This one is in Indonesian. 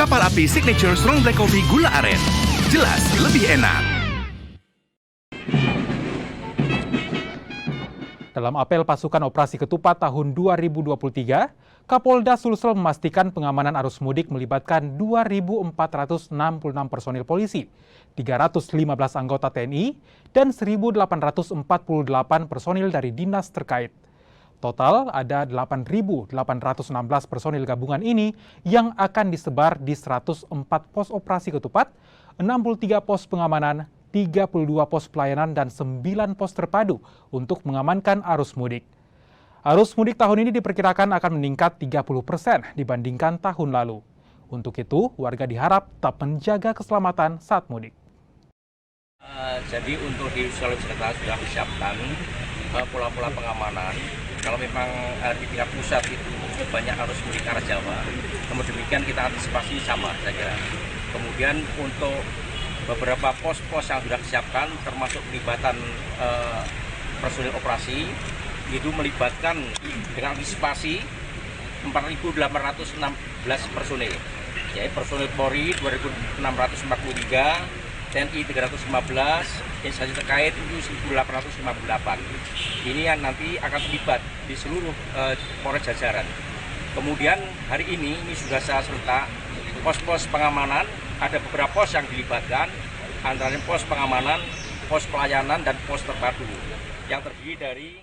Kapal Api Signature Strong Black Coffee Gula Aren. Jelas lebih enak. Dalam apel pasukan operasi ketupat tahun 2023, Kapolda Sulsel memastikan pengamanan arus mudik melibatkan 2.466 personil polisi, 315 anggota TNI, dan 1.848 personil dari dinas terkait. Total ada 8.816 personil gabungan ini yang akan disebar di 104 pos operasi ketupat, 63 pos pengamanan, 32 pos pelayanan, dan 9 pos terpadu untuk mengamankan arus mudik. Arus mudik tahun ini diperkirakan akan meningkat 30% dibandingkan tahun lalu. Untuk itu, warga diharap tetap menjaga keselamatan saat mudik. Jadi untuk di Sulawesi Selatan sudah disiapkan pola-pola pengamanan. Kalau memang di pihak pusat itu banyak arus mudik ke arah Jawa, namun demikian kita antisipasi sama saja. Kemudian untuk beberapa pos-pos yang sudah disiapkan, termasuk pelibatan personil operasi, itu melibatkan dengan antisipasi 4.816 personil, yaitu personil Polri 2.643, TNI 315, instansi terkait itu 1.858. Ini yang nanti akan terlibat di seluruh Polres jajaran. Kemudian hari ini sudah saya serta pos-pos pengamanan, ada beberapa pos yang dilibatkan, antara pos pengamanan, pos pelayanan, dan pos terpadu yang terdiri dari